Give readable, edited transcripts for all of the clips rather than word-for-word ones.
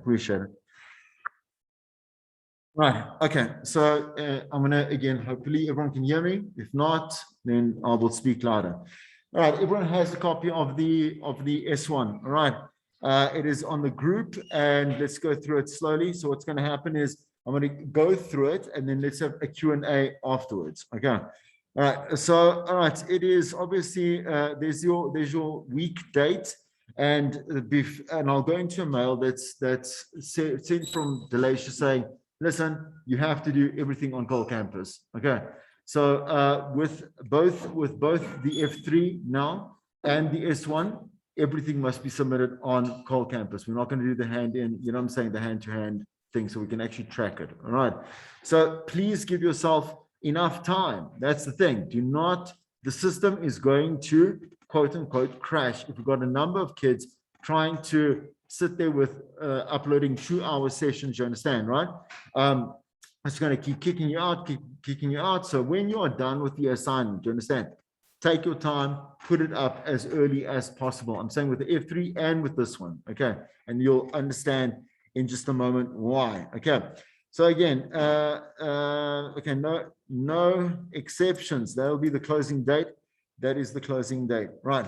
Appreciate it. Right. Okay. So I'm gonna again. Hopefully, everyone can hear me. If not, then I will speak louder. All right. Everyone has a copy of the S1. All right. It is on the group, and let's go through it slowly. So what's going to happen is I'm going to go through it, and then let's have a Q&A afterwards. Okay. All right. So all right. It is obviously there's your week date. And I'll go into a mail that's sent from Delisha saying, listen, you have to do everything on Cole campus. Okay. So with both the F3 now and the S1, everything must be submitted on Cole campus. We're not going to do the hand in, you know what I'm saying, the hand-to-hand thing, so we can actually track it. All right. So please give yourself enough time. That's the thing. The system is going to quote unquote crash if we've got a number of kids trying to sit there with uploading 2-hour sessions, you understand, right? It's going to keep kicking you out. So when you are done with the assignment, you understand, take your time, put it up as early as possible. I'm saying with the F3 and with this one, okay? And you'll understand in just a moment why, okay? So again, okay, no exceptions. That will be the closing date. That is the closing date, right?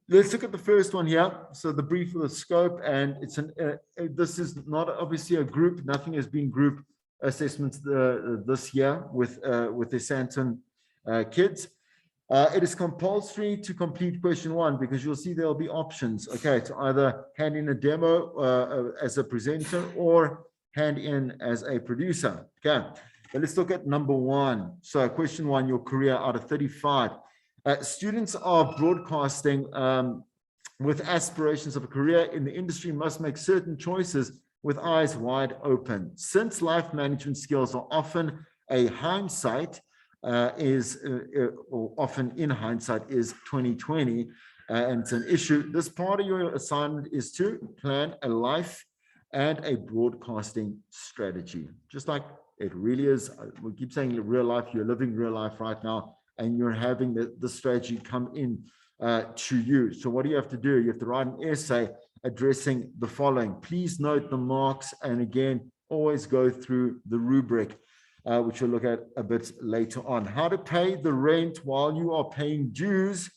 Let's look at the first one here. So the brief of the scope, and it's this is not obviously a group. Nothing has been group assessments this year with the Santon kids. It is compulsory to complete question 1 because you'll see there'll be options, okay, to either hand in a demo as a presenter or hand in as a producer, okay. But let's look at number 1. So question 1, your career out of 35. Students of broadcasting with aspirations of a career in the industry must make certain choices with eyes wide open. Since life management skills are often a hindsight, or often in hindsight is 2020, and it's an issue. This part of your assignment is to plan a life and a broadcasting strategy. Just like it really is, we keep saying real life, you're living real life right now, and you're having the strategy come in to you. So what do you have to do? You have to write an essay addressing the following. Please note the marks, and again, always go through the rubric, which we'll look at a bit later on. How to pay the rent while you are paying dues,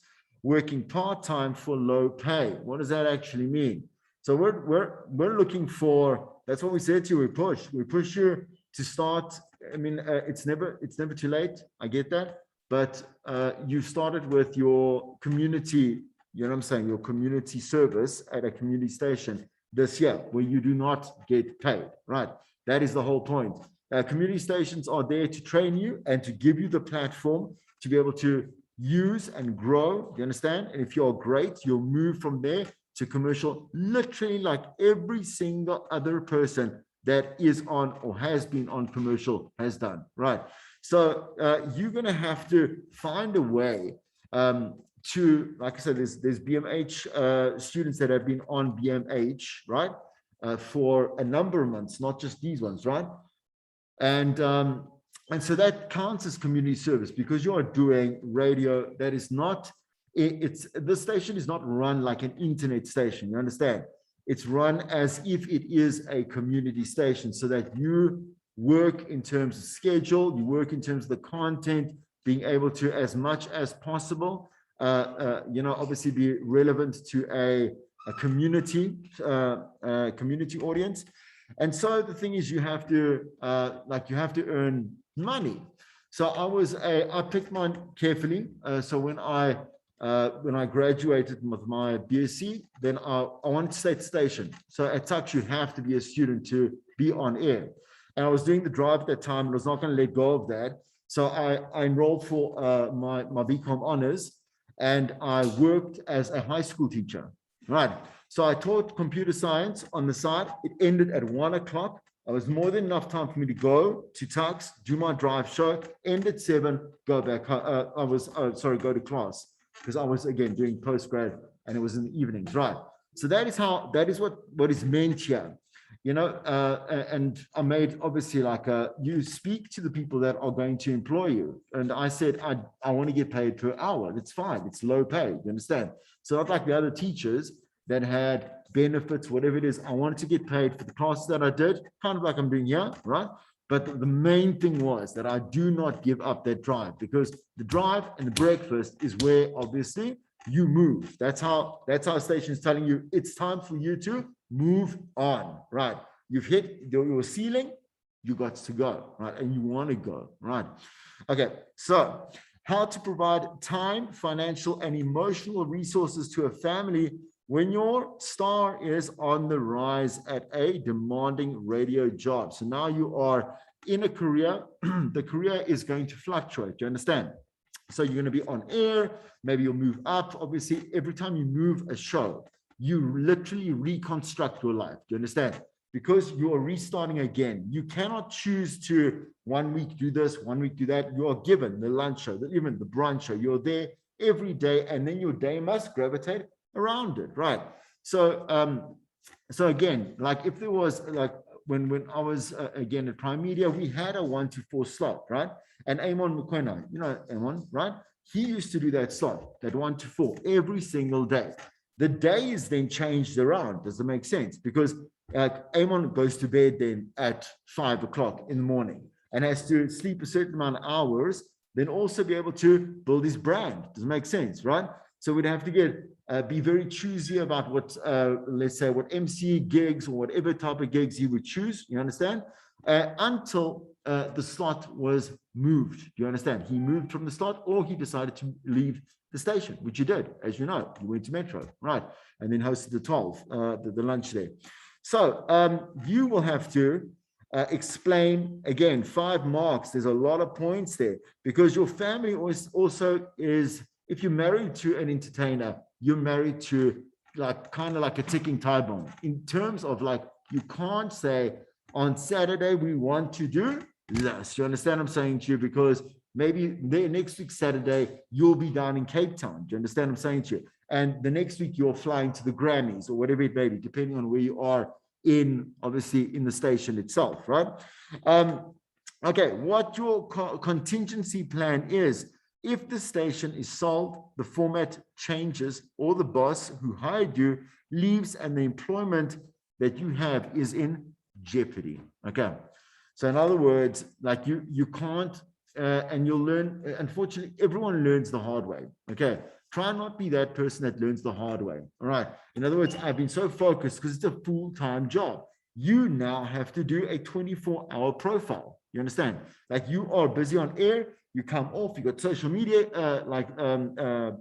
working part-time for low pay. What does that actually mean? So we're looking for, that's what we said to you, we push you to start. I mean, it's never too late. I get that. But you started with your community, you know what I'm saying, your community service at a community station this year where you do not get paid, right? That is the whole point. Community stations are there to train you and to give you the platform to be able to use and grow, you understand? And if you're great, you'll move from there to commercial, literally like every single other person that is on or has been on commercial has done, right? So you're going to have to find a way to, like I said, there's BMH students that have been on BMH, right, for a number of months, not just these ones, right? And so that counts as community service because you are doing radio that is not, this station is not run like an internet station, you understand? It's run as if it is a community station so that you work in terms of schedule, you work in terms of the content, being able to, as much as possible, you know, obviously be relevant to a community audience. And so the thing is, you have to you have to earn money. So I picked mine carefully. So when I graduated with my BSc, then I wanted to stay at the station. So at Tux, you have to be a student to be on air. And I was doing the drive at that time and I was not going to let go of that. So I enrolled for my BCom honors and I worked as a high school teacher, right? So I taught computer science on the side. It ended at 1 o'clock. It was more than enough time for me to go to Tux, do my drive show, end at 7, go back. Go to class because I was again doing postgrad and it was in the evenings, right? So that is what is meant here. You know, and I made obviously you speak to the people that are going to employ you. And I said, I want to get paid per hour. It's fine. It's low pay. You understand? So not like the other teachers that had benefits, whatever it is. I wanted to get paid for the classes that I did, kind of like I'm doing here, right? But the main thing was that I do not give up that drive, because the drive and the breakfast is where obviously you move. That's how station is telling you it's time for you to move on, right? You've hit your ceiling, you got to go, right? And you want to go, right? Okay, so how to provide time, financial, and emotional resources to a family when your star is on the rise at a demanding radio job. So now you are in a career, the career is going to fluctuate, you understand? So you're going to be on air, maybe you'll move up. Obviously, every time you move a show, you literally reconstruct your life, do you understand? Because you are restarting again. You cannot choose to 1 week do this, 1 week do that. You are given the lunch show, even the brunch show. You're there every day, and then your day must gravitate around it, right? So, so again, like if there was like when I was again at Prime Media, we had a 1 to 4 slot, right? And Amon Mukwena, you know Amon, right? He used to do that slot, that 1 to 4 every single day. The days then changed around. Does it make sense? Because Amon goes to bed then at 5 o'clock in the morning and has to sleep a certain amount of hours, then also be able to build his brand. Does it make sense, right? So we'd have to be very choosy about what, let's say, what MC gigs or whatever type of gigs he would choose, you understand? Until the slot was moved, do you understand? He moved from the slot, or he decided to leave the station, which he did, as you know. He went to Metro, right? And then hosted the 12, the lunch there. So you will have to explain, again, 5 marks. There's a lot of points there, because your family also is, if you're married to an entertainer, you're married to like kind of like a ticking time bomb, in terms of like, you can't say on Saturday we want to do this. You understand what I'm saying to you? Because maybe next week Saturday you'll be down in Cape Town. Do you understand what I'm saying to you? And the next week you're flying to the Grammys or whatever it may be, depending on where you are in, obviously, in the station itself, right? Okay, what your contingency plan is: if the station is sold, the format changes, or the boss who hired you leaves and the employment that you have is in jeopardy. Okay, so in other words, like you can't, and you'll learn, unfortunately, everyone learns the hard way. Okay, try not be that person that learns the hard way. All right, in other words, I've been so focused because it's a full-time job. You now have to do a 24-hour profile. You understand? Like, you are busy on air, you come off, you got social media,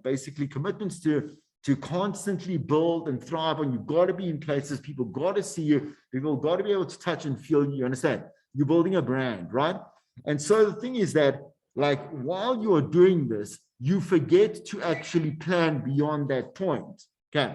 basically commitments to constantly build and thrive on. You've got to be in places, people got to see you, people got to be able to touch and feel you. Understand? You're building a brand, right? And so the thing is that, like, while you're doing this, you forget to actually plan beyond that point. Okay,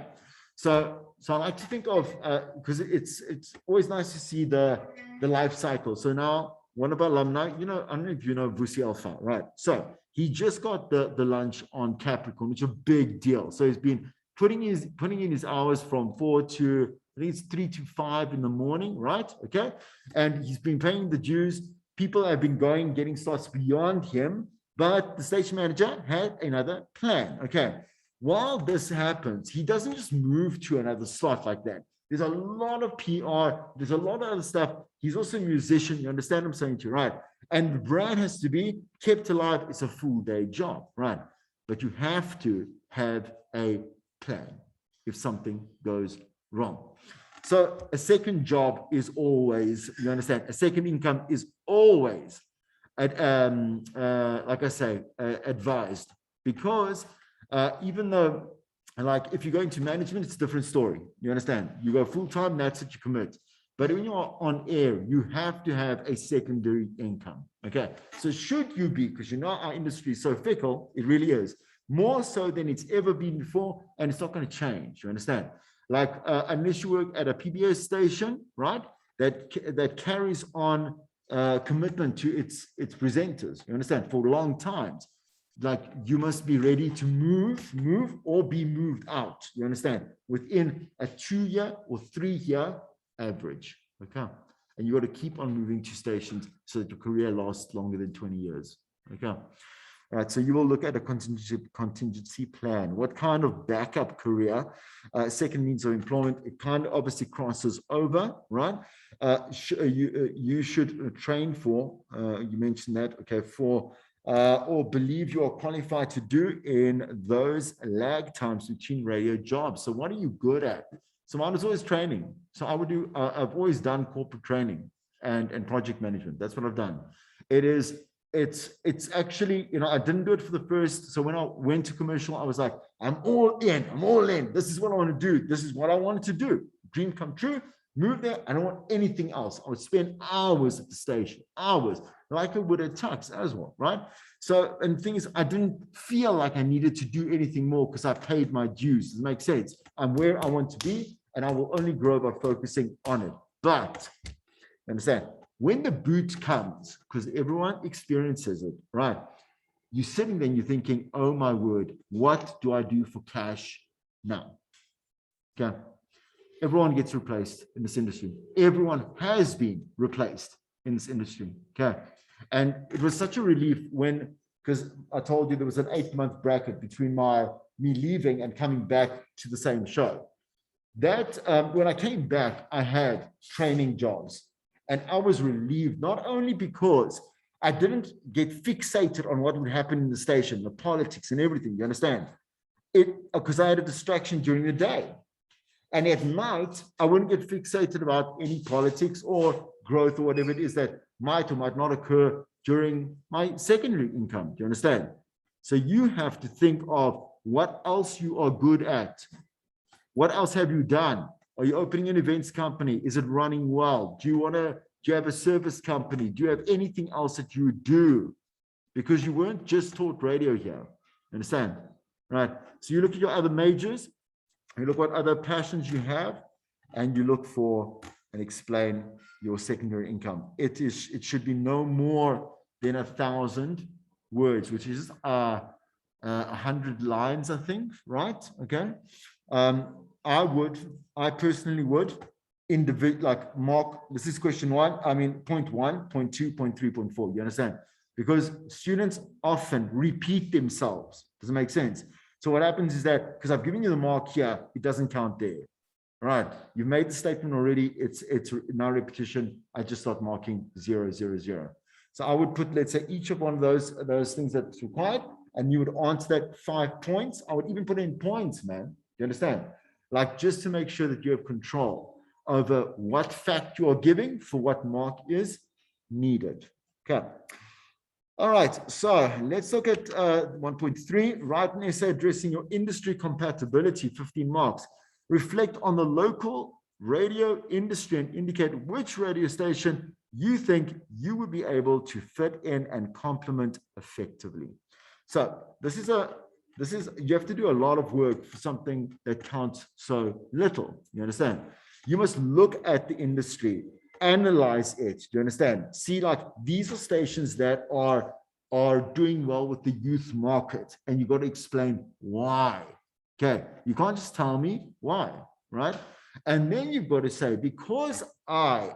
so I like to think of, because it's always nice to see the life cycle. So now, one of our alumni, you know, I don't know if you know Vusi Alpha, right? So he just got the lunch on Capricorn, which is a big deal. So he's been putting in his hours from 4 to, I think it's 3 to 5 in the morning, right? Okay, and he's been paying the dues. People have been getting slots beyond him, but the station manager had another plan. Okay, while this happens, he doesn't just move to another slot like that. There's a lot of PR. There's a lot of other stuff. He's also a musician. You understand what I'm saying to you, right? And the brand has to be kept alive. It's a full day job, right? But you have to have a plan if something goes wrong. So a second job is always, you understand, a second income is always, like I say, advised, because even though, like, if you go into management, it's a different story. You understand? You go full-time, that's what you commit. But when you're on air, you have to have a secondary income. Okay. So should you be, because you know our industry is so fickle, it really is, more so than it's ever been before, and it's not going to change. You understand? Like, unless you work at a PBS station, right, that carries on commitment to its presenters, you understand, for long times. Like, you must be ready to move or be moved out, you understand, within a 2-year or 3-year average. Okay, and you got to keep on moving to stations so that your career lasts longer than 20 years. Okay, Right, so you will look at a contingency plan. What kind of backup career, second means of employment, it kind of obviously crosses over, right? You should train for, you mentioned that, okay, for, or believe you are qualified to do in those lag times between radio jobs. So what are you good at? So mine is always training. So I would do, I've always done corporate training and project management. That's what I've done. It's actually, you know, I didn't do it for the first. So when I went to commercial, I was like, I'm all in. This is what I want to do. This is what I wanted to do. Dream come true. Move there. I don't want anything else. I would spend hours at the station, hours, like I would at Tux as well, right? So, and the thing is, I didn't feel like I needed to do anything more because I paid my dues. Does it make sense? I'm where I want to be, and I will only grow by focusing on it. But, understand, when the boot comes, because everyone experiences it, right? You're sitting there and you're thinking, oh my word, what do I do for cash now? Okay. Everyone gets replaced in this industry. Everyone has been replaced in this industry. Okay. And it was such a relief when, because I told you there was an 8-month bracket between me leaving and coming back to the same show. That when I came back, I had training jobs. And I was relieved, not only because I didn't get fixated on what would happen in the station, the politics and everything, you understand? Because I had a distraction during the day. And at night, I wouldn't get fixated about any politics or growth or whatever it is that might or might not occur during my secondary income. Do you understand? So you have to think of what else you are good at. What else have you done? Are you opening an events company? Is it running well? Do you have a service company? Do you have anything else that you do? Because you weren't just taught radio here. Understand? Right. So you look at your other majors, you look what other passions you have, and you look for and explain your secondary income. It should be no more than 1,000 words, which is 100 lines, I think, right? Okay. I personally would like mark, this is question 1, I mean, point 1, point 2, point 3, point 4, you understand? Because students often repeat themselves. Does it make sense? So what happens is that, because I've given you the mark here, it doesn't count there. All right, you've made the statement already, it's now repetition, I just start marking 0, 0, 0. So I would put, let's say, each of one of those things that's required, and you would answer that 5 points. I would even put in points, man. You understand? Like, just to make sure that you have control over what fact you are giving for what mark is needed. Okay. All right, so let's look at 1.3. Write an essay addressing your industry compatibility, 15 marks. Reflect on the local radio industry and indicate which radio station you think you would be able to fit in and complement effectively. So this is you have to do a lot of work for something that counts so little. You understand? You must look at the industry, analyze it. Do you understand? See, like, these are stations that are doing well with the youth market, and you got to explain why. Okay, you can't just tell me why, right? And then you've got to say, because I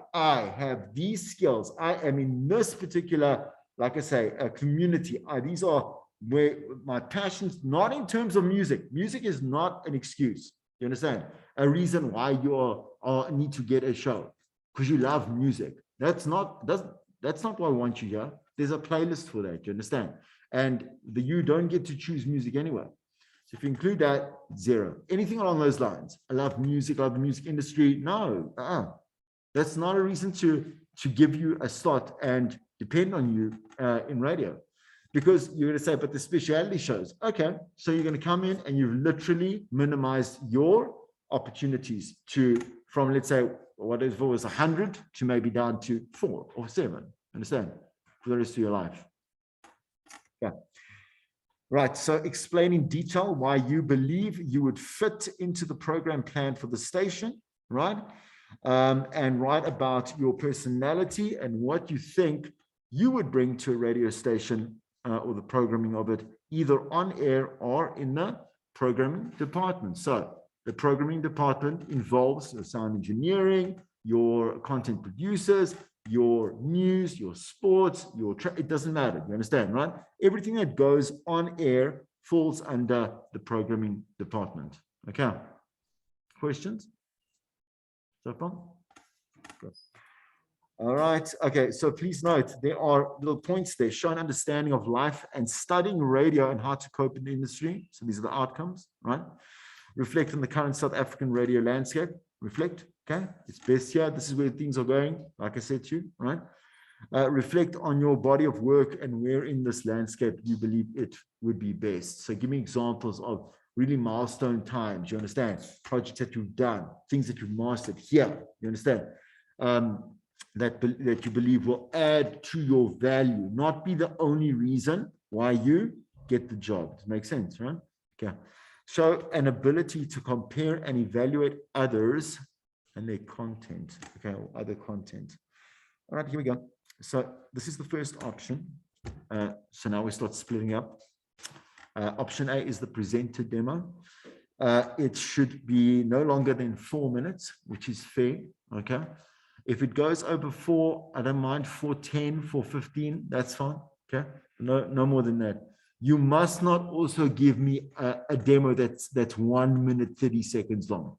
have these skills, I am in this particular, like I say, a community. These are where my passions, not in terms of music. Music is not an excuse. You understand? A reason why you need to get a show, because you love music. That's not why I want you here. There's a playlist for that. You understand? And you don't get to choose music anyway. So if you include that, 0. Anything along those lines. I love music. I love the music industry. No, that's not a reason to give you a slot and depend on you in radio. Because you're going to say, but the specialty shows. Okay, so you're going to come in and you've literally minimized your opportunities from, let's say, whatever was 100 to maybe down to 4 or 7. Understand? For the rest of your life. Yeah. Right. So explain in detail why you believe you would fit into the program plan for the station, right? And write about your personality and what you think you would bring to a radio station or the programming of it, either on air or in the programming department. So the programming department involves sound engineering, your content producers, your news, your sports, it doesn't matter. You understand, right? Everything that goes on air falls under the programming department. Okay. Questions so far? Good. All right. Okay. So please note, there are little points there. Show an understanding of life and studying radio and how to cope in the industry. So these are the outcomes, right? Reflect on the current South African radio landscape. Reflect. Okay. It's best here. This is where things are going. Like I said to you, right? Reflect on your body of work and where in this landscape you believe it would be best. So give me examples of really milestone times. You understand? Projects that you've done, things that you've mastered here. You understand? That you believe will add to your value, not be the only reason why you get the job. Does it make sense, right? Okay. Show an ability to compare and evaluate others and their content. Okay, or other content. All right, here we go. So this is the first option. So now we start splitting up. Option A is the presenter demo. It should be no longer than 4 minutes, which is fair. Okay. If it goes over 4, I don't mind 4:10, 4:15, that's fine. Okay. No more than that. You must not also give me a demo that's 1 minute, 30 seconds long.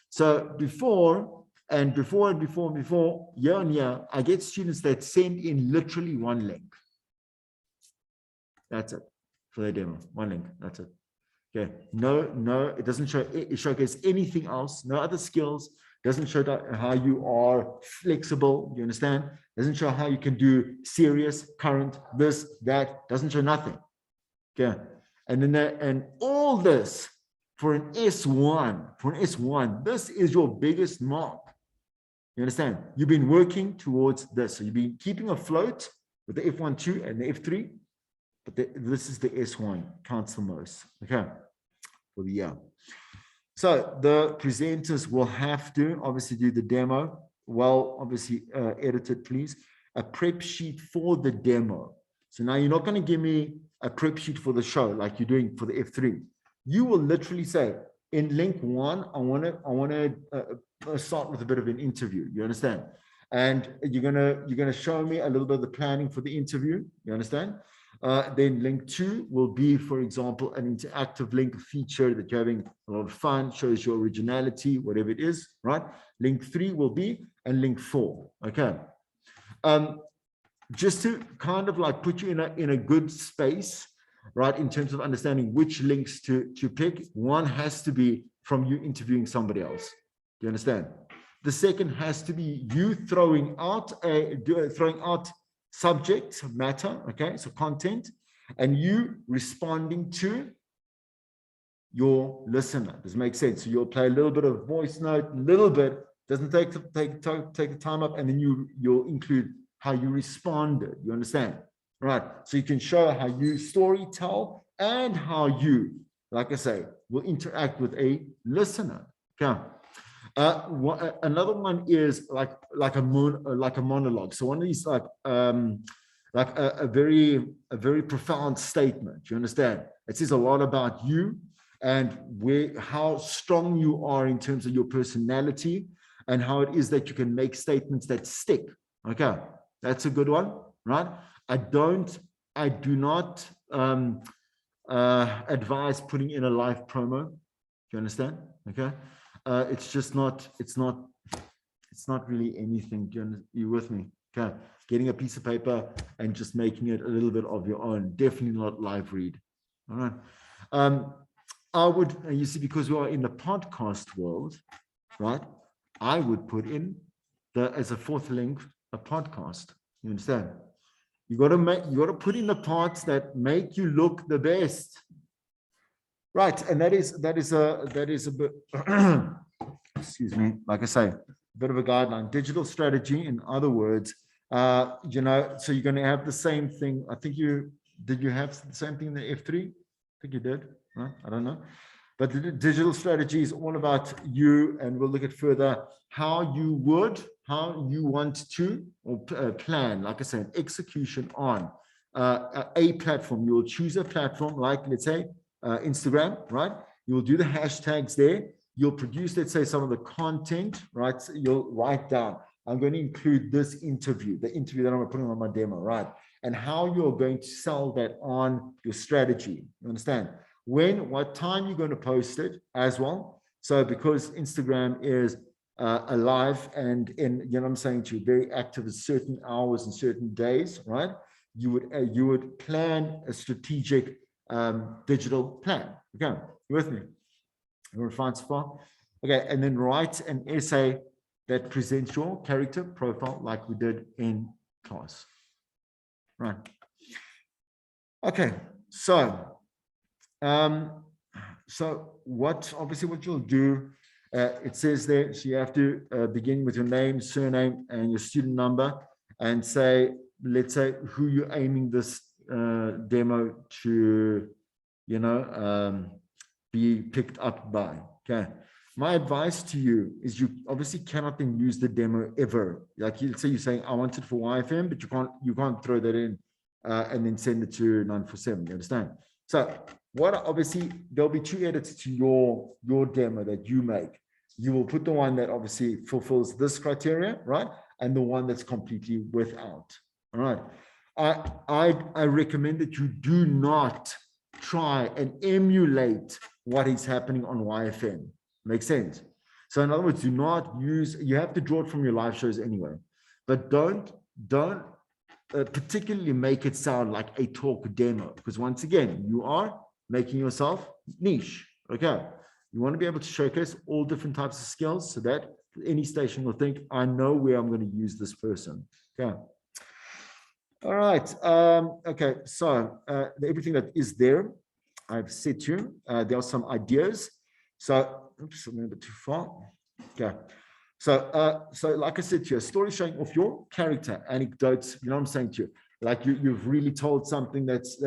So before, year on year, I get students that send in literally one link. That's it for their demo. One link. That's it. Okay. No, it doesn't showcase anything else. No other skills. Doesn't show how you are flexible. You understand? Doesn't show how you can do serious, current, this, that. Doesn't show nothing. Okay. And then and all this for an S1. This is your biggest mark. You understand? You've been working towards this. So you've been keeping afloat with the F1-2 and the F3, but this is the S1, counts the most. Okay. For the year. So the presenters will have to obviously do the demo. Well, obviously edited, please. A prep sheet for the demo. So now you're not going to give me a prep sheet for the show like you're doing for the F3. You will literally say, in link 1, I want to start with a bit of an interview. You understand? And you're gonna show me a little bit of the planning for the interview. You understand? Then link 2 will be, for example, an interactive link feature that you're having a lot of fun, shows your originality, whatever it is, right? Link 3 will be, and link 4. Okay. Just to kind of like put you in a good space, right? In terms of understanding which links to pick, one has to be from you interviewing somebody else. Do you understand? The second has to be you throwing out subject matter, okay, so content, and you responding to your listener. Does it make sense? So you'll play a little bit of voice note, a little bit, doesn't take the time up, and then you'll include how you responded. You understand? Right. So you can show how you story tell and how you, like I say, will interact with a listener. Okay. Another one is like a monologue. So one of these like a very profound statement. You understand? It says a lot about you and how strong you are in terms of your personality and how it is that you can make statements that stick. Okay, that's a good one, right? I do not advise putting in a live promo. Do you understand? Okay. It's just not, it's not really anything. You with me? Okay. Getting a piece of paper and just making it a little bit of your own. Definitely not live read. All right. I would, you see, because we are in the podcast world, right? I would put in as a fourth link, a podcast. You understand? You got to put in the parts that make you look the best. Right, and that is a bit, excuse me, like I say, a bit of a guideline. Digital strategy, in other words, so you're going to have the same thing. I think did you have the same thing in the F3? I think you did, right? I don't know. But the digital strategy is all about you, and we'll look at further how you want to plan, like I said, execution on a platform. You will choose a platform like, let's say, Instagram, right? You will do the hashtags there. you'll produce, let's say, some of the content, right? So you'll write down, I'm going to include this interview, the interview that I'm going to put on my demo, right? And how you're going to sell that on your strategy. You understand? When, what time you're going to post it as well. So because Instagram is alive and in, you know what I'm saying, to very active at certain hours and certain days, right? You would plan a strategic digital plan. Okay, you with me? You're fine so far? Okay, and then write an essay that presents your character profile like we did in class. Right. Okay, so what you'll do, it says there, so you have to begin with your name, surname, and your student number, and say, let's say, who you're aiming this demo to, you know, be picked up by. Okay. My advice to you is you obviously cannot then use the demo ever. Like you say, you're saying, I want it for YFM, but you can't throw that in and then send it to 947. You understand? So what obviously there'll be two edits to your demo that you make. You will put the one that obviously fulfills this criteria, right? And the one that's completely without. All right. I recommend that you do not try and emulate what is happening on YFM. Makes sense? So in other words, do not use, you have to draw it from your live shows anyway, but don't particularly make it sound like a talk demo, because once again, you are making yourself niche. Okay. You want to be able to showcase all different types of skills so that any station will think, I know where I'm going to use this person. Okay. All right. Okay. So everything that is there, I've said to you, there are some ideas. So, oops, I'm a bit too far. Okay. So, like I said to you, a story showing off your character, anecdotes, you know what I'm saying to you? Like you've really told something that's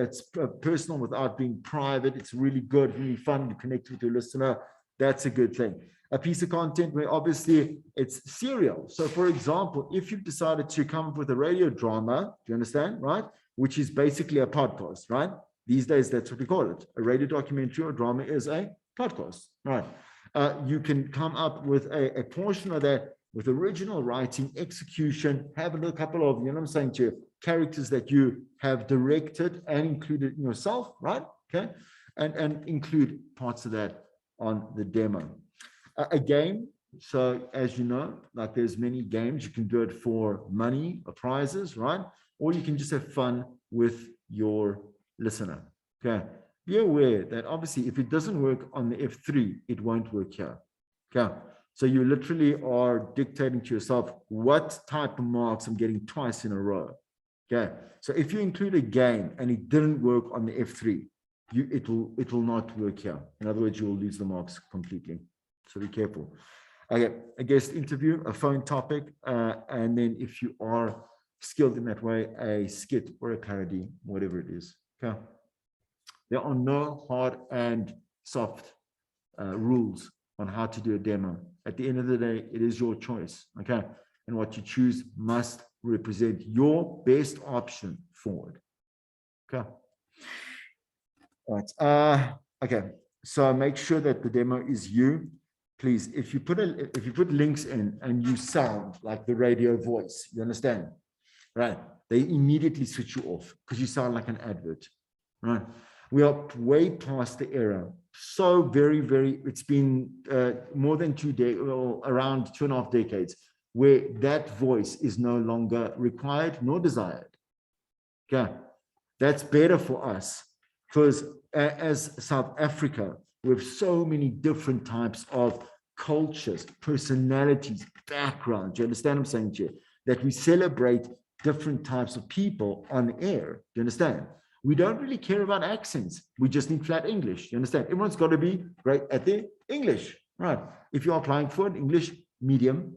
personal without being private. It's really good, really fun. You connect with your listener. That's a good thing. A piece of content where obviously it's serial. So for example, if you've decided to come up with a radio drama, do you understand, right? Which is basically a podcast, right? These days, that's what we call it. A radio documentary or drama is a podcast, right? You can come up with a portion of that with original writing, execution, have a couple of, you know what I'm saying to you, characters that you have directed and included in yourself, right? Okay. And include parts of that on the demo. A game. So as you know, like there's many games, you can do it for money or prizes, right? Or you can just have fun with your listener. Okay. Be aware that obviously if it doesn't work on the F3, it won't work here. Okay. So you literally are dictating to yourself what type of marks I'm getting twice in a row. Okay. So if you include a game and it didn't work on the F3, it will not work here. In other words, you will lose the marks completely. So be careful. Okay, a guest interview, a phone topic, and then if you are skilled in that way, a skit or a parody, whatever it is. Okay. There are no hard and soft rules on how to do a demo. At the end of the day, it is your choice. Okay. And what you choose must represent your best option forward. Okay. All right. Okay. So make sure that the demo is you. Please, if you put links in and you sound like the radio voice, you understand, right? They immediately switch you off because you sound like an advert, right? We are way past the era. So very, very, it's been more than 2 decades, or around 2.5 decades, where that voice is no longer required nor desired. Okay, that's better for us because as South Africa, we have so many different types of cultures, personalities, backgrounds. You understand what I'm saying to you? That we celebrate different types of people on air. Do you understand? We don't really care about accents. We just need flat English. You understand? Everyone's got to be great at their English, right? If you're applying for an English medium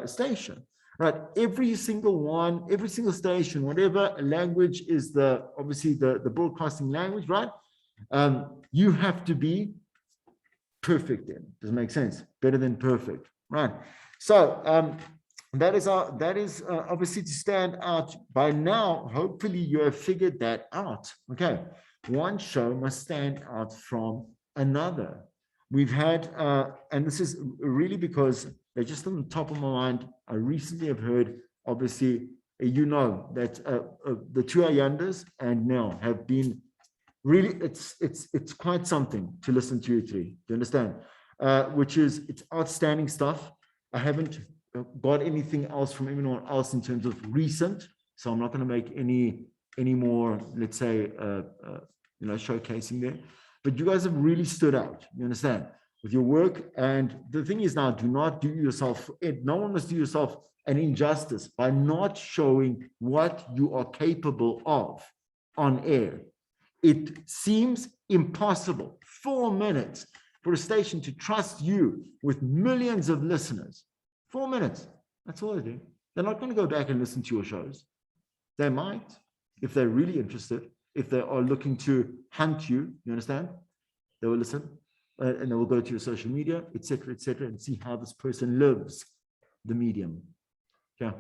station, right? Every single one, every single station, whatever language is obviously the broadcasting language, right? You have to be perfect in. Does it make sense? Better than perfect, right? So that is obviously to stand out. By now, hopefully you have figured that out. Okay, one show must stand out from another. We've had, and this is really because they're just on the top of my mind. I recently have heard, obviously, you know, that the two Ayandas and Nell have been really, it's quite something to listen to you three. Do you understand? Which is, it's outstanding stuff. I haven't got anything else from anyone else in terms of recent, so I'm not going to make any more, let's say, you know, showcasing there. But you guys have really stood out, you understand, with your work. And the thing is now, do not do yourself, no one must do yourself an injustice by not showing what you are capable of on air. It seems impossible, 4 minutes, for a station to trust you with millions of listeners. 4 minutes, that's all they do. They're not going to go back and listen to your shows. They might, if they're really interested. If they are looking to hunt you, you understand? They will listen, and they will go to your social media, etc., and see how this person lives the medium. Yeah,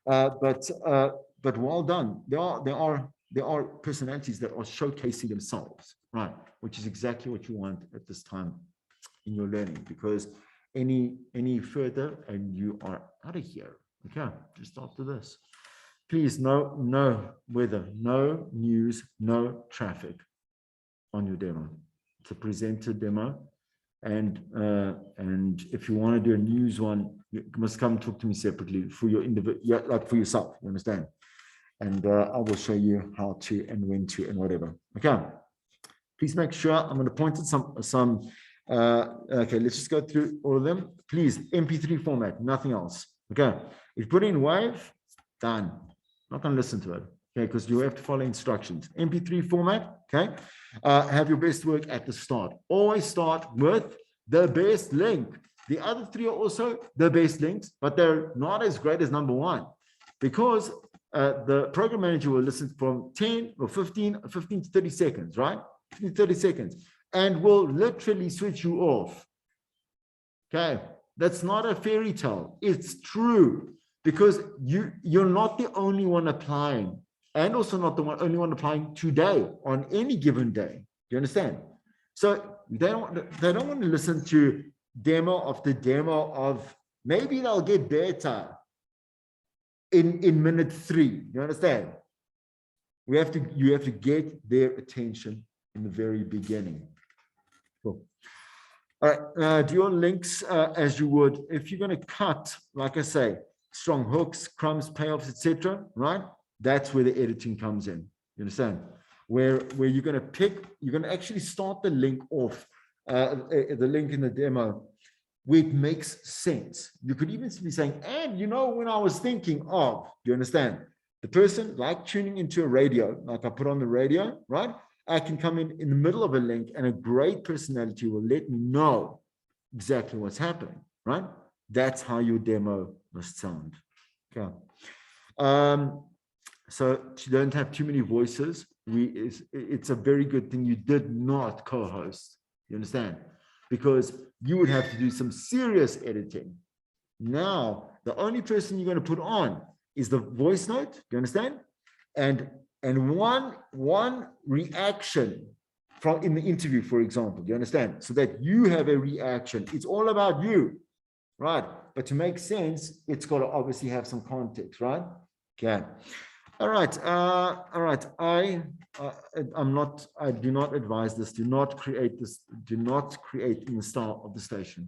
but well done. There are personalities that are showcasing themselves, right? Which is exactly what you want at this time in your learning, because any further and you are out of here. Okay, just after this. Please, no weather, no news, no traffic on your demo. It's a presenter demo. And if you want to do a news one, you must come talk to me separately for your individual, like for yourself, you understand? And I will show you how to and when to and whatever. Okay. Please make sure, I'm going to point at some okay, let's just go through all of them. Please, MP3 format, nothing else. Okay. If you put in WAV, done. Not going to listen to it, okay, because you have to follow instructions. MP3 format, okay. Have your best work at the start. Always start with the best link. The other three are also the best links, but they're not as great as number one, because the program manager will listen from 10 or 15 to 30 seconds, right? 15 to 30 seconds, and will literally switch you off. Okay, that's not a fairy tale. It's true. Because you're not the only one applying, and also not the only one applying today on any given day. Do you understand? So they don't want to listen to demo after demo of, maybe they'll get better in minute 3. You understand? You have to get their attention in the very beginning. Cool. All right, do your links as you would. If you're going to cut, like I say, strong hooks, crumbs, payoffs, etc., right? That's where the editing comes in. You understand? Where you're going to pick, you're going to actually start the link off, the link in the demo, where it makes sense. You could even be saying, and you know, when I was thinking of, do you understand? The person, like tuning into a radio, like I put on the radio, right? I can come in the middle of a link, and a great personality will let me know exactly what's happening, right? That's how your demo must sound. Okay. So you don't have too many voices. It's a very good thing you did not co-host. You understand? Because you would have to do some serious editing. Now, the only person you're going to put on is the voice note. Do you understand? And one reaction from in the interview, for example. Do you understand? So that you have a reaction. It's all about you. Right, but to make sense, it's got to obviously have some context, right? Okay. All right. I do not advise this. Do not create this. Do not create in the style of the station,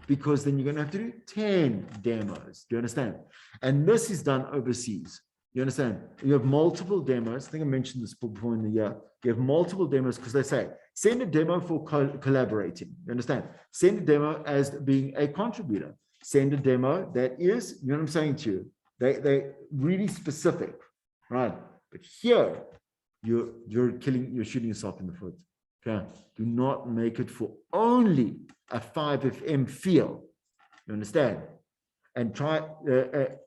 because then you're going to have to do 10 demos. Do you understand? And this is done overseas. You understand? You have multiple demos. I think I mentioned this before in the year. You have multiple demos because they say, send a demo for collaborating. You understand? Send a demo as being a contributor. Send a demo that is, you know what I'm saying to you? They're really specific, right? But here, you're shooting yourself in the foot. Okay? Do not make it for only a 5 FM feel. You understand? And try,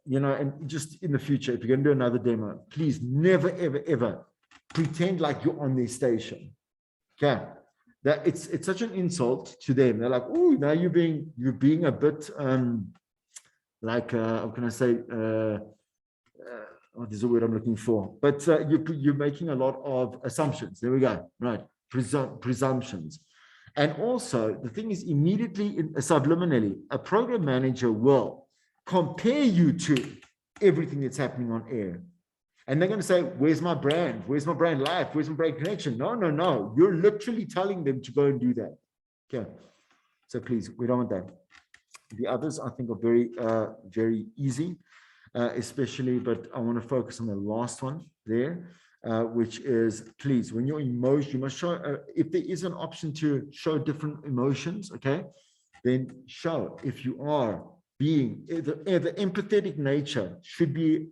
you know, and just in the future, if you're going to do another demo, please never, ever, ever pretend like you're on their station. Okay, that it's such an insult to them. They're like, oh, now you're being a bit like how can I say? What is the word I'm looking for? But you're making a lot of assumptions. There we go. Right, presumptions. And also, the thing is, immediately, subliminally, a program manager will compare you to everything that's happening on air. And they're going to say, where's my brand? Where's my brand life? Where's my brand connection? No, no, no. You're literally telling them to go and do that. Okay. So please, we don't want that. The others, I think, are very easy, especially, but I want to focus on the last one there, which is, please, when you're emotion, you must show, if there is an option to show different emotions, okay, then show. If you are being, the empathetic nature should be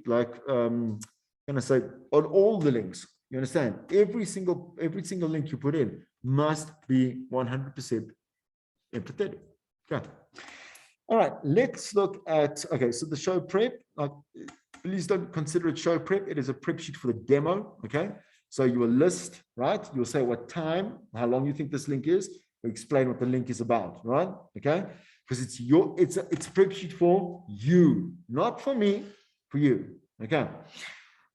like, can I say, on all the links, you understand? Every single link you put in must be 100% empathetic. Okay. All right, let's look at, okay, so the show prep, like, please don't consider it show prep. It is a prep sheet for the demo, okay? So you will list, right? You'll say what time, how long you think this link is, explain what the link is about, right? Okay? Because it's a prep sheet for you, not for me, for you, okay?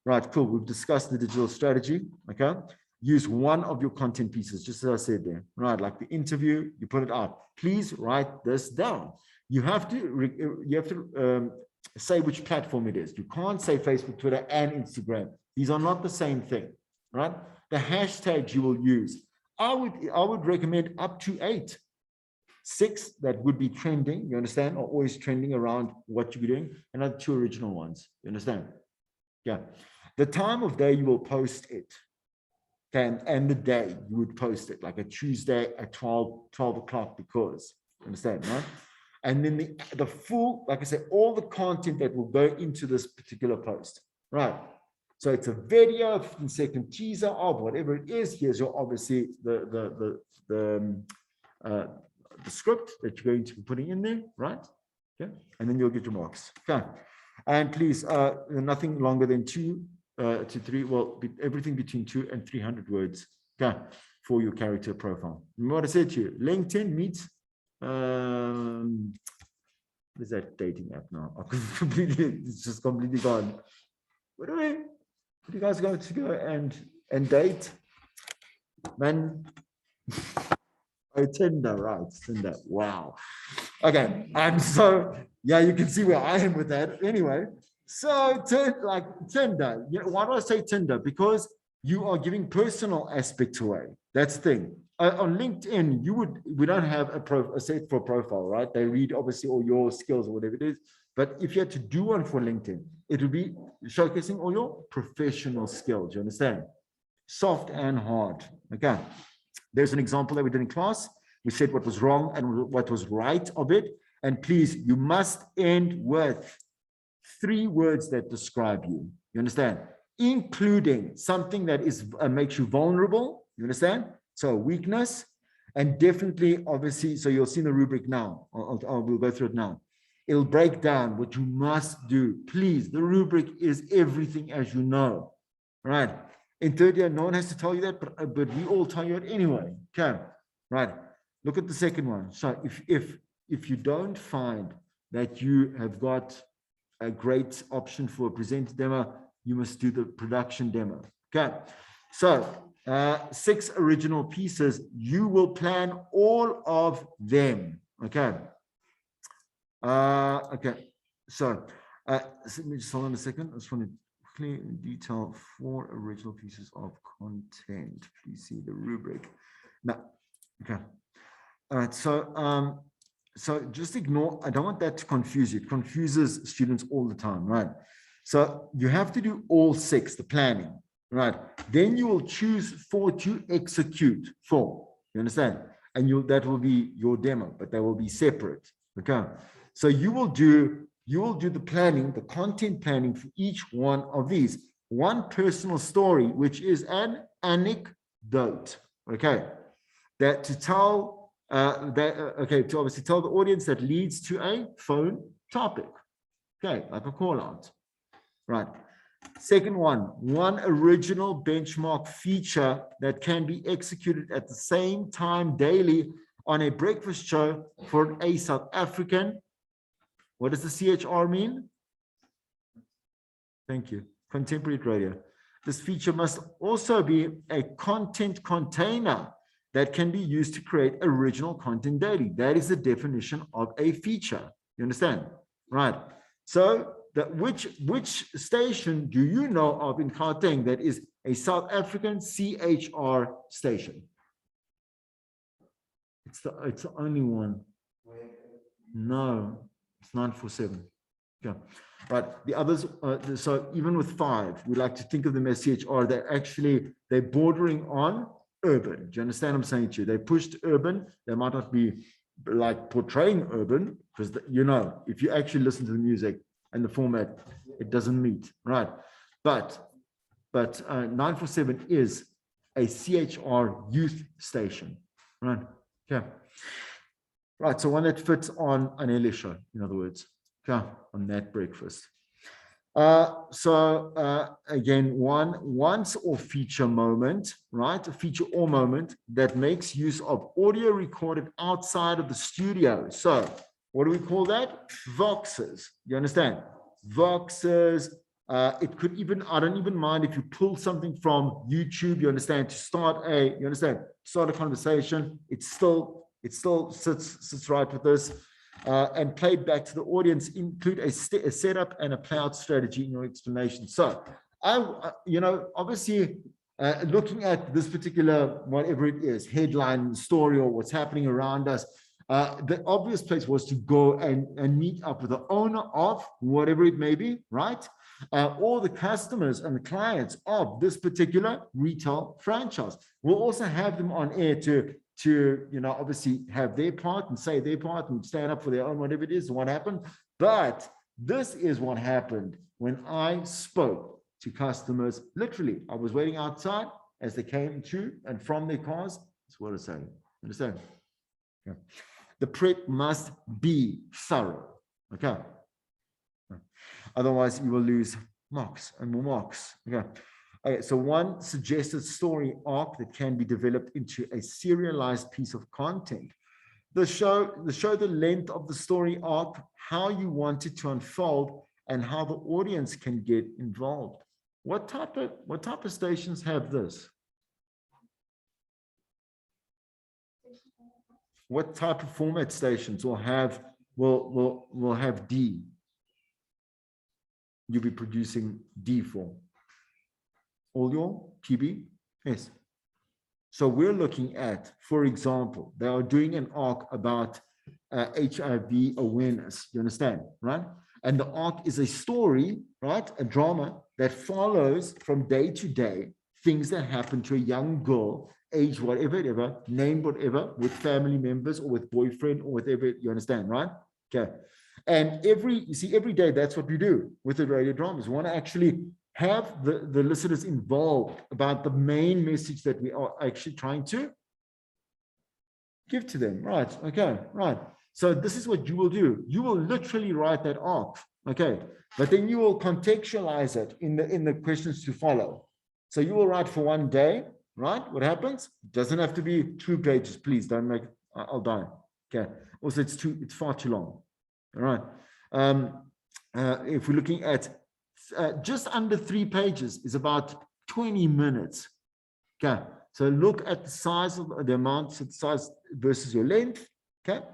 Right, cool, we've discussed the digital strategy, okay? Use one of your content pieces, just as I said there, right? Like the interview, you put it out. Please write this down. You have to say which platform it is. You can't say Facebook, Twitter, and Instagram. These are not the same thing, right? The hashtags you will use. I would recommend up to 8. 6 that would be trending, you understand, are always trending around what you're doing. Another 2 original ones, you understand? Yeah. The time of day you will post it. And the day you would post it, like a Tuesday at 12 o'clock, because, understand, right? And then the full, like I said, all the content that will go into this particular post, right? So it's a video, 15-second teaser of whatever it is. Here's your, obviously, the script that you're going to be putting in there, right? Okay, and then you'll get your marks. Okay, and please, nothing longer than 2 to 3, well, everything between 200 and 300 words, okay, for your character profile. Remember what I said to you, LinkedIn meets, what is that dating app now? It's just completely gone. What are you guys going to go and date? Man, oh, Tinder, right, Tinder, wow. Okay, yeah, you can see where I am with that. Anyway, so like Tinder, you know, why do I say Tinder? Because you are giving personal aspects away. That's the thing. On LinkedIn, we don't have a set for profile, right? They read obviously all your skills or whatever it is. But if you had to do one for LinkedIn, it would be showcasing all your professional skills. You understand? Soft and hard. Okay. There's an example that we did in class. We said what was wrong and what was right of it. And please, you must end with 3 words that describe you. You understand? Including something that is makes you vulnerable. You understand? So weakness, and definitely, obviously, so you'll see the rubric now. We'll go through it now. It'll break down what you must do. Please, the rubric is everything, as you know. Right? In 3rd year, no one has to tell you that, but we all tell you it anyway. Okay, right. Look at the second one. So if you don't find that you have got a great option for a presenter demo, you must do the production demo. Okay, so 6 original pieces. You will plan all of them. Okay. Okay. So let me just hold on a second. I just want to clear in detail 4 original pieces of content. Please see the rubric. Now, okay. All right. So just ignore. I don't want that to confuse you. It confuses students all the time, right? So you have to do all 6, the planning, right? Then you will choose 4 to execute 4. You understand? And that will be your demo, but they will be separate. Okay. So you will do the planning, the content planning for each one of these. One personal story, which is an anecdote. Okay. That to tell to obviously tell the audience that leads to a phone topic. Okay, like a call out. Right. Second one original benchmark feature that can be executed at the same time daily on a breakfast show for a South African. What does the CHR mean? Thank you. Contemporary radio. This feature must also be a content container that can be used to create original content daily. That is the definition of a feature. You understand? Right. So which station do you know of in Gauteng that is a South African CHR station? It's the only one. No, it's 947. Yeah. But the others, so even with 5, we like to think of them as CHR. They're bordering on urban. Do you understand what I'm saying to you? They pushed urban. They might not be like portraying urban, because you know, if you actually listen to the music and the format, it doesn't meet, right? But 947 is a CHR youth station, right? Okay. Right, so one that fits on an Ellie show, in other words, okay, on that breakfast. Again, once or feature moment, right? A feature or moment that makes use of audio recorded outside of the studio. So what do we call that? Voxes. You understand? Voxes. It could even, I don't even mind if you pull something from YouTube, you understand, to start a conversation. It still sits right with this. And played back to the audience, include a setup and a play out strategy in your explanation. So obviously looking at this particular, whatever it is, headline, story, or what's happening around us, the obvious place was to go and meet up with the owner of whatever it may be, right? Or the customers and the clients of this particular retail franchise. We'll also have them on air to obviously have their part and say their part and stand up for their own, whatever it is, what happened. But this is what happened when I spoke to customers. Literally, I was waiting outside as they came to and from their cars. That's what I'm saying. Understand? Yeah. The prep must be thorough. Okay. Otherwise, you will lose marks and more marks. Okay. Okay, so one suggested story arc that can be developed into a serialized piece of content. Show the length of the story arc, how you want it to unfold, and how the audience can get involved. What type of stations have this? What type of format stations will have D? You'll be producing D for audio, TV, yes. So we're looking at, for example, they are doing an arc about HIV awareness. You understand, right? And the arc is a story, right? A drama that follows from day to day things that happen to a young girl, age whatever, name whatever, with family members or with boyfriend or whatever. You understand, right? Okay. And every day, that's what we do with the radio dramas. We want to actually have the listeners involved about the main message that we are actually trying to give to them. Right. Okay. Right. So this is what you will do. You will literally write that arc. Okay. But then you will contextualize it in the questions to follow. So you will write for one day, right? What happens? It doesn't have to be 2 pages. Please don't make, I'll die. Okay. Also, it's far too long. All right. If we're looking at just under 3 pages is about 20 minutes. Okay. So look at the size of the amount, so the size versus your length. Okay.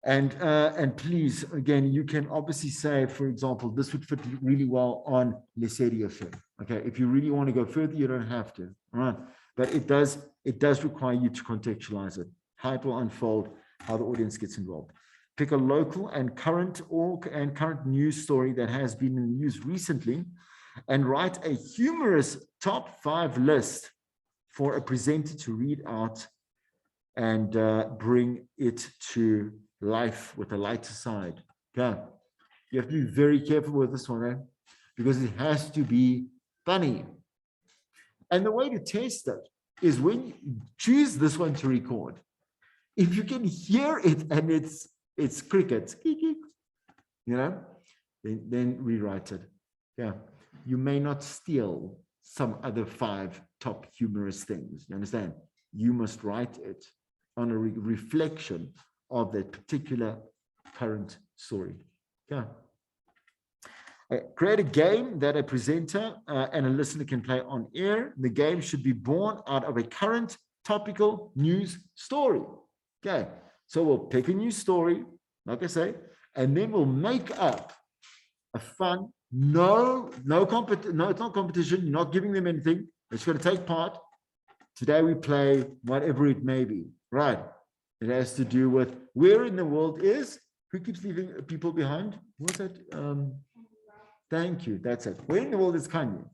And please, again, you can obviously say, for example, this would fit really well on Lesedi FM. Okay. If you really want to go further, you don't have to. All right. But it does require you to contextualize it, how it will unfold, how the audience gets involved. Pick a local and current news story that has been in the news recently and write a humorous top 5 list for a presenter to read out and bring it to life with a lighter side. Okay. You have to be very careful with this one, eh? Because it has to be funny. And the way to test it is when you choose this one to record. If you can hear it and it's crickets, then rewrite it. Yeah. You may not steal some other 5 top humorous things. You understand? You must write it on a reflection of that particular current story. Yeah. Create a game that a presenter and a listener can play on air. The game should be born out of a current topical news story. Okay, so we'll pick a news story, like I say, and then we'll make up a fun, it's not competition, you're not giving them anything, it's going to take part. Today we play whatever it may be, right? It has to do with where in the world is, who keeps leaving people behind? What's that? Thank you, that's it. Where in the world is Kanye?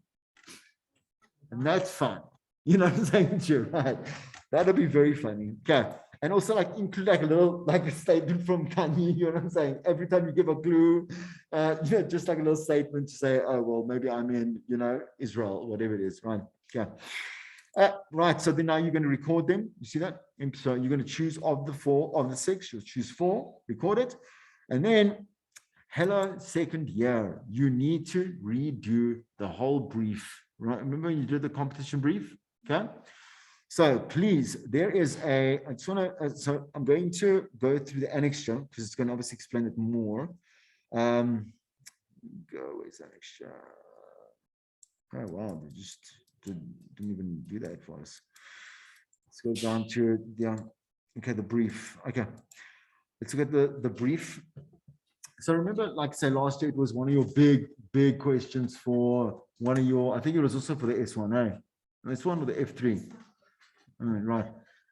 And that's fun. You know what I'm saying to you, right? That'll be very funny. Okay. And also like include like a little, like a statement from Kanye, you know what I'm saying? Every time you give a clue, just like a little statement to say, oh, well, maybe I'm in, Israel, whatever it is, right? Yeah. Right. So then now you're going to record them. You see that? And so you're going to choose of the 6, you'll choose 4, record it. And then, hello, second year, you need to redo the whole brief, right? Remember when you did the competition brief? Okay. So please, there is I just want to, so I'm going to go through the annexure because it's going to obviously explain it more. Where's the annexure? Oh, wow, they just didn't even do that for us. Let's go down to the brief. Okay, let's look at the brief. So remember, like I said, last year, it was one of your big questions for one of your, I think it was also for the S1, S1 or the F3. Right.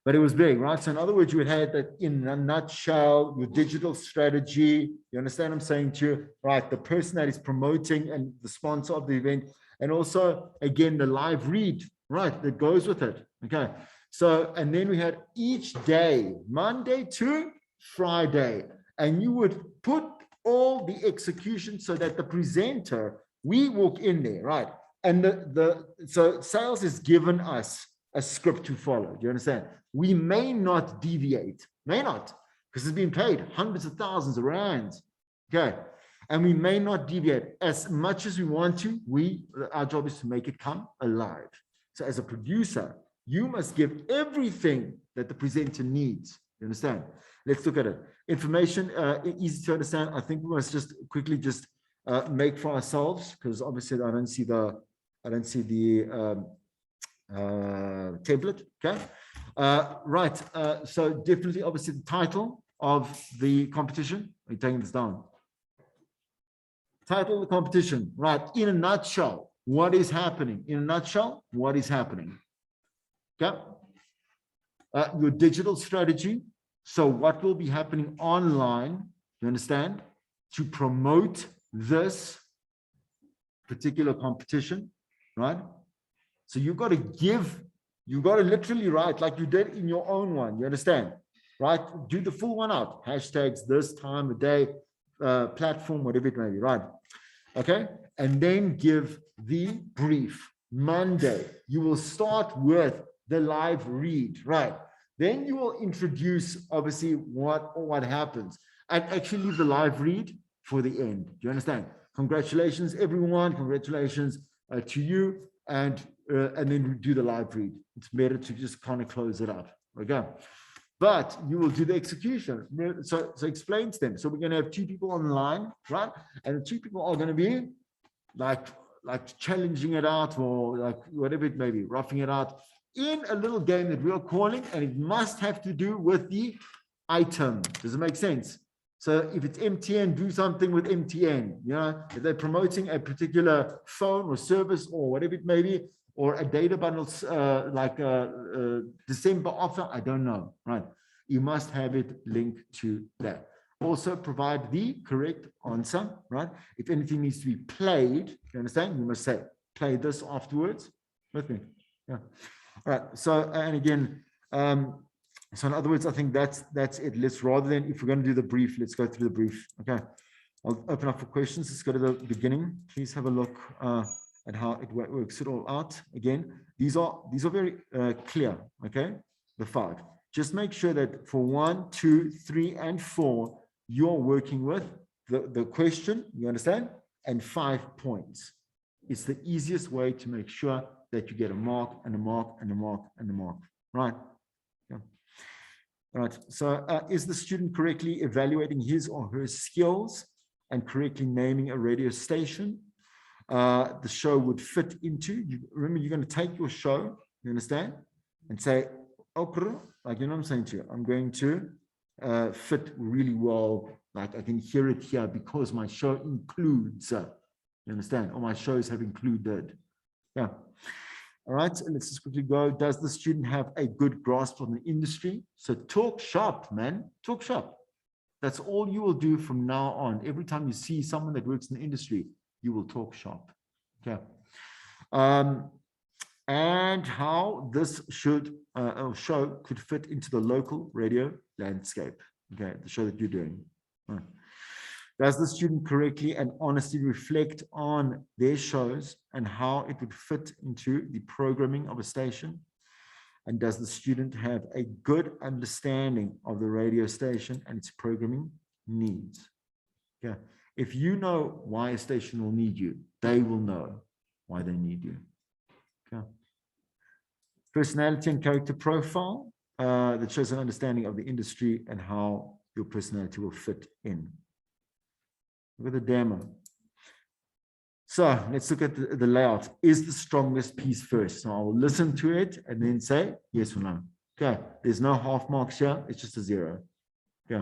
But it was big, right? So in other words, you had that in a nutshell, your digital strategy. You understand what I'm saying to you? Right. The person that is promoting and the sponsor of the event. And also, again, the live read, right, that goes with it. Okay. So, and then we had each day, Monday to Friday. And you would put all the execution so that the presenter, we walk in there, right? And so sales is given us a script to follow. Do you understand? We may not deviate, because it's been paid hundreds of thousands of rands. Okay. And we may not deviate as much as we want to. Our job is to make it come alive. So as a producer, you must give everything that the presenter needs. You understand? Let's look at it. Information, easy to understand. I think we must just quickly make for ourselves, because obviously I don't see the template. Okay. Right. So definitely, obviously, the title of the competition. Are you taking this down? Title of the competition. Right. In a nutshell, what is happening? In a nutshell, what is happening? Okay. Your digital strategy. So what will be happening online? You understand? To promote this particular competition, right? So you've got to literally write like you did in your own one. You understand? Right? Do the full one out. Hashtags, this time of day, platform, whatever it may be, right? Okay. And then give the brief. Monday, you will start with the live read, right? Then you will introduce, obviously, what happens. And actually leave the live read for the end. Do you understand? Congratulations, everyone. Congratulations to you. And then do the live read. It's better to just kind of close it up. Okay. But you will do the execution. So explain to them. So we're going to have 2 people online, right? And the 2 people are going to be like challenging it out, or like whatever it may be, roughing it out in a little game that we are calling, and it must have to do with the item. Does it make sense? So if it's MTN, do something with MTN. If they're promoting a particular phone or service or whatever it may be, or a data bundle like a December offer, I don't know, right? You must have it linked to that. Also provide the correct answer, right? If anything needs to be played, you understand? You must say, play this afterwards with me. Yeah. All right. So, and again, so in other words, I think that's it. Let's, rather than, if we're going to do the brief, let's go through the brief. Okay. I'll open up for questions. Let's go to the beginning. Please have a look at how it works it all out. Again, these are very clear. Okay. The 5. Just make sure that for 1, 2, 3, and 4, you're working with the question, you understand? And 5 points. It's the easiest way to make sure that you get a mark and a mark and a mark and a mark, right? Yeah. All right. So is the student correctly evaluating his or her skills and correctly naming a radio station? The show would fit into, remember, you're going to take your show, you understand? And say, like, you know what I'm saying to you, I'm going to fit really well. Like I can hear it here because my show includes, you understand? Or my shows have included. Yeah. All right, let's just quickly go. Does the student have a good grasp on the industry? So talk shop, man. Talk shop. That's all you will do from now on. Every time you see someone that works in the industry, you will talk shop. Okay. And how this show could fit into the local radio landscape. Okay, the show that you're doing. Right. Does the student correctly and honestly reflect on their shows and how it would fit into the programming of a station? And does the student have a good understanding of the radio station and its programming needs? Yeah. If you know why a station will need you, they will know why they need you. Okay. Personality and character profile that shows an understanding of the industry and how your personality will fit in. Look at the demo. So let's look at the layout. Is the strongest piece first? So I will listen to it and then say yes or no. Okay, there's no half marks here. It's just a 0. Yeah.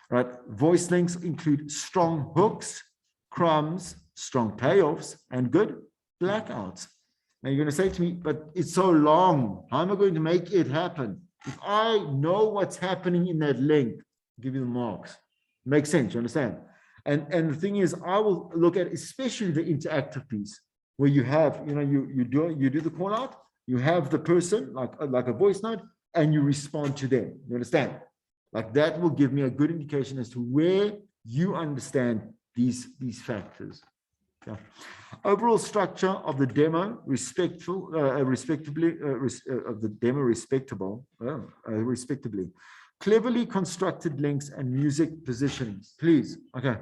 Right. Voice links include strong hooks, crumbs, strong payoffs, and good blackouts. Now you're going to say to me, but it's so long. How am I going to make it happen? If I know what's happening in that link, I'll give you the marks. Makes sense, you understand? And the thing is, I will look at especially the interactive piece where you have, you know, you do the call out, you have the person like a voice note, and you respond to them. You understand? Like that will give me a good indication as to where you understand these factors. Yeah. Overall structure of the demo, respectably, cleverly constructed links and music positionings. Please, okay.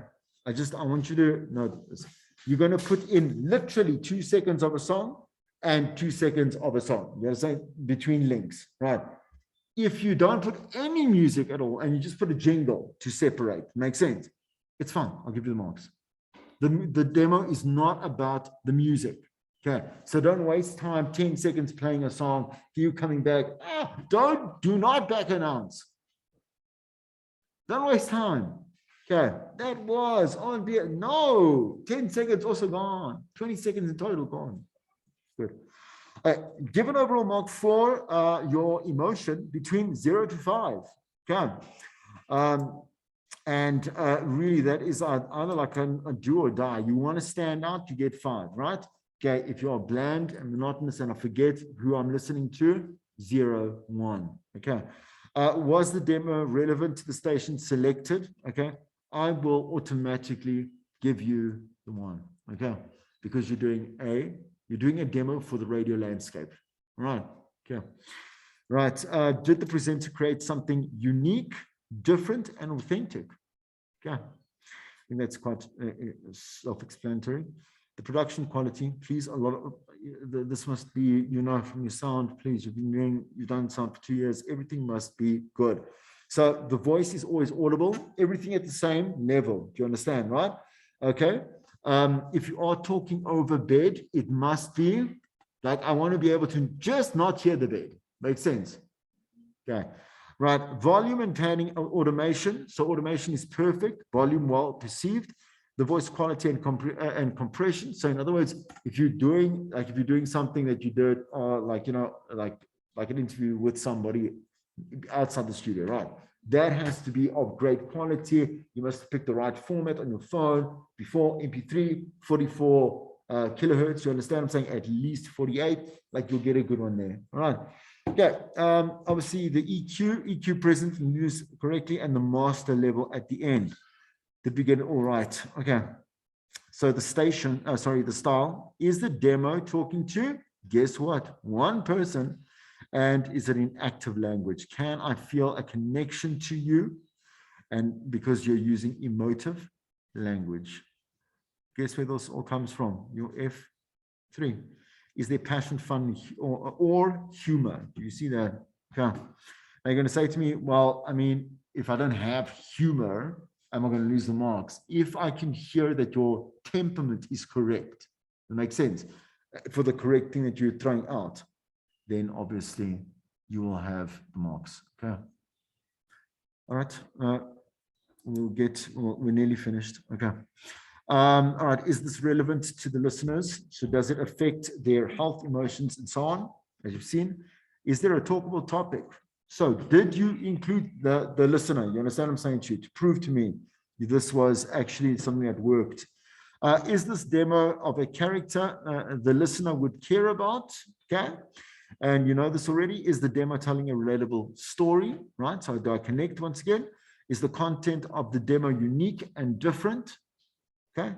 I want you to know this. You're going to put in literally 2 seconds of a song and 2 seconds of a song. You understand? Between links, right? If you don't put any music at all and you just put a jingle to separate, makes sense? It's fine. I'll give you the marks. The demo is not about the music. Okay, so don't waste time 10 seconds playing a song, you coming back. Do not back announce. Don't waste time. Okay, that was on the no 10 seconds also gone, 20 seconds in total gone. Good. Give an overall mark for your emotion between 0 to 5. Okay. Really, that is either like a do or die. You want to stand out, you get 5, right? Okay, if you are bland and monotonous and I forget who I'm listening to, 0, 1. Okay. Was the demo relevant to the station selected? Okay. I will automatically give you the 1. Okay. Because you're doing a demo for the radio landscape. Right. Okay. Right. Did the presenter create something unique, different, and authentic? Yeah, I think that's quite self-explanatory. The production quality, please, a lot of this must be, you know, from your sound, please, you've done sound for 2 years, everything must be good. So the voice is always audible, everything at the same level. Do you understand, right? Okay. If you are talking over bed, it must be like, I want to be able to just not hear the bed. Makes sense? Okay. Right. Volume and panning automation. So automation is perfect. Volume well perceived. The voice quality and compression. So in other words, if you're doing something that you did, like an interview with somebody outside the studio, right? That has to be of great quality. You must pick the right format on your phone before MP3, 44 kilohertz. You understand what I'm saying? At least 48, like you'll get a good one there. All right. Okay. Obviously the EQ present and used correctly, and the master level at the end. Did we get it all right? Okay. So the station, the style, is the demo talking to, guess what? One person. And is it in active language? Can I feel a connection to you? And because you're using emotive language. Guess where this all comes from? Your F3. Is there passion, fun, or humor? Do you see that? Okay. Now you're going to say to me, well, I mean, if I don't have humor, am I going to lose the marks? If I can hear that your temperament is correct, it makes sense, for the correct thing that you're throwing out, then obviously you will have the marks. Okay. All right. We're nearly finished. Okay. All right. Is this relevant to the listeners? So does it affect their health, emotions, and so on? As you've seen, is there a talkable topic? So did you include the listener? You understand what I'm saying to you? To prove to me this was actually something that worked. Is this demo of a character the listener would care about? Okay. And you know this already. Is the demo telling a relatable story? Right. So do I connect once again? Is the content of the demo unique and different? Okay.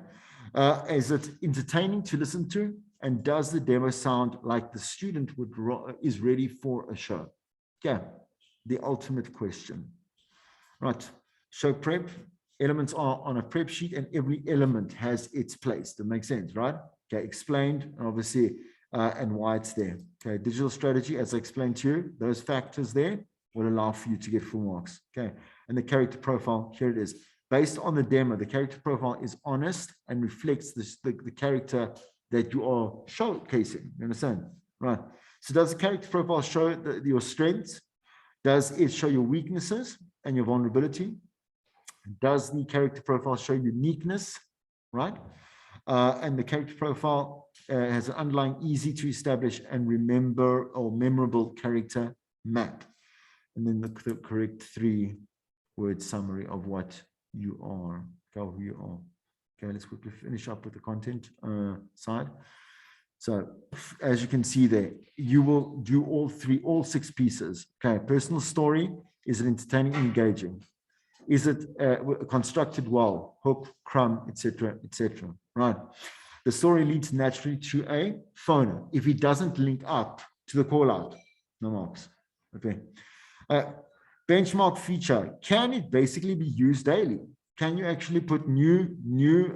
Is it entertaining to listen to? And does the demo sound like the student is ready for a show? Okay. The ultimate question. Right. Show prep. Elements are on a prep sheet and every element has its place. That makes sense, right? Okay. Explained, obviously, and why it's there. Okay. Digital strategy, as I explained to you, those factors there will allow for you to get full marks. Okay. And the character profile, here it is. Based on the demo, the character profile is honest and reflects the character that you are showcasing. You understand? Right. So does the character profile show your strengths? Does it show your weaknesses and your vulnerability? Does the character profile show uniqueness? Right. And the character profile has an underlying easy to establish and remember or memorable character map. And then the correct 3-word summary of what you are, who you are. Okay, let's quickly finish up with the content side. So as you can see there, you will do all 6 pieces. Okay, personal story, is it entertaining and engaging? Is it constructed well, hook, crumb, etc., etc. Right. The story leads naturally to a phono. If it doesn't link up to the call out, no marks. Okay. Benchmark feature, can it basically be used daily? Can you actually put new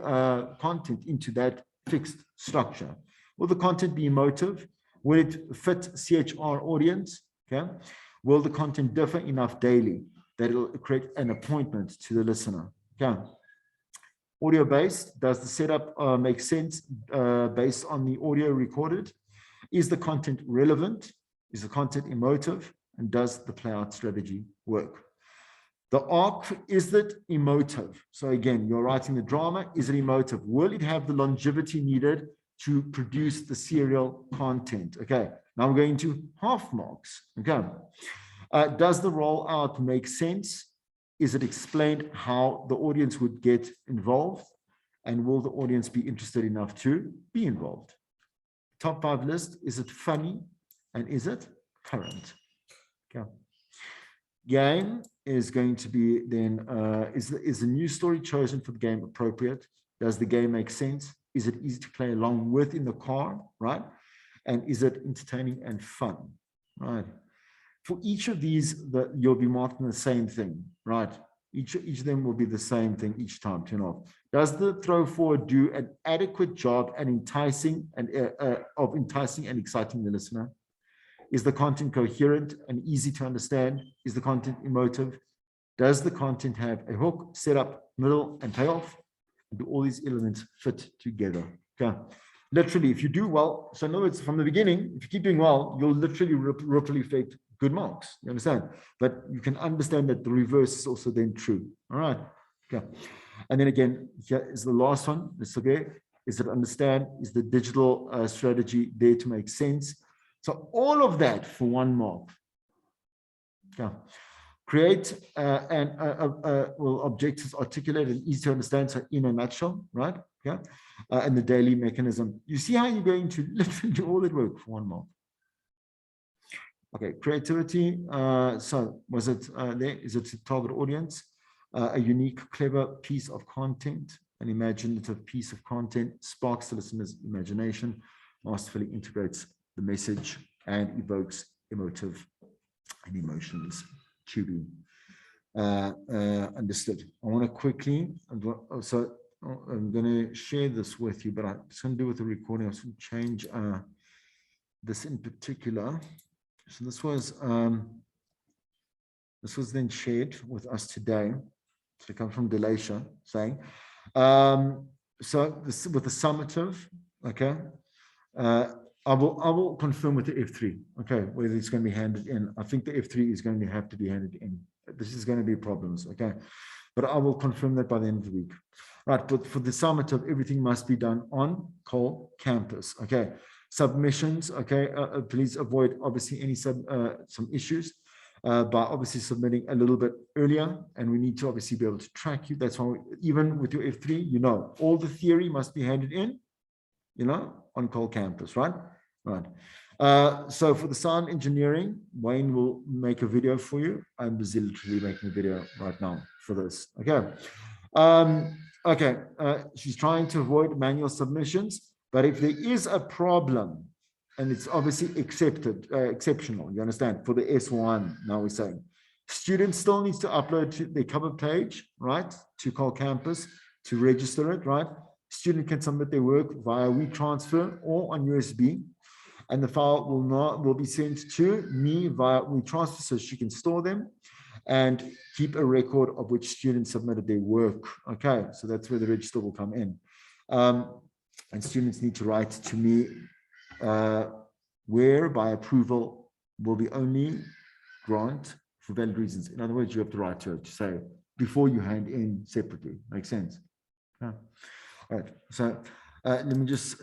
content into that fixed structure? Will the content be emotive? Will it fit CHR audience? Okay. Will the content differ enough daily that it'll create an appointment to the listener? Okay. Audio based, does the setup make sense based on the audio recorded? Is the content relevant? Is the content emotive? And does the play out strategy work? The arc, is it emotive? So again, you're writing the drama, is it emotive? Will it have the longevity needed to produce the serial content? Okay, now we're going to half marks. Okay, does the rollout make sense? Is it explained how the audience would get involved? And will the audience be interested enough to be involved? Top 5 list, is it funny? And is it current? Okay. Game is going to be then, is the new story chosen for the game appropriate? Does the game make sense? Is it easy to play along with in the car, right? And is it entertaining and fun, right? For each of these, you'll be marking the same thing, right? Each of them will be the same thing each time, turn off. Does the throw forward do an adequate job at enticing and exciting the listener? Is the content coherent and easy to understand? Is the content emotive? Does the content have a hook, setup, middle, and payoff? Do all these elements fit together? Okay. Literally, if you do well, so in other words, from the beginning, if you keep doing well, you'll literally ripple effect good marks. You understand? But you can understand that the reverse is also then true. All right. Okay. And then again, here is the last one. It's okay. Is it understand? Is the digital strategy there to make sense? So all of that for 1 mark. Okay. Create objectives articulated and easy to understand. So in a nutshell, right? Yeah. And the daily mechanism. You see how you're going to literally do all that work for 1 mark. Okay, creativity. So was it there? Is it a target audience? A unique, clever piece of content, an imaginative piece of content, sparks the listener's imagination, masterfully integrates the message and evokes emotive and emotions to be understood. I want to quickly, so I'm going to share this with you, but I'm just going to do with the recording. I'm going to change this in particular. So this was then shared with us today. So it comes from Delasha saying, so this with the summative, okay. I will confirm with the F3, okay, whether it's going to be handed in. I think the F3 is going to have to be handed in. This is going to be problems, okay? But I will confirm that by the end of the week. Right, but for the summative, everything must be done on Cole campus, okay? Submissions, okay, please avoid obviously any some issues by obviously submitting a little bit earlier, and we need to obviously be able to track you. That's why even with your F3, you know, all the theory must be handed in, you know, on Cole campus, right? Right. So for the sound engineering, Wayne will make a video for you. I'm busy literally making a video right now for this. Okay. Okay. She's trying to avoid manual submissions, but if there is a problem, and it's obviously exceptional, you understand, for the S1, now we're saying, students still needs to upload their cover page, right, to Cole campus to register it, right? Student can submit their work via WeTransfer or on USB, and the file will be sent to me via WeTransfer so she can store them and keep a record of which students submitted their work. Okay, so that's where the register will come in. And students need to write to me where by approval will be only grant for valid reasons. In other words, you have to write to her to say before you hand in separately. Makes sense? Yeah. All right, so let me just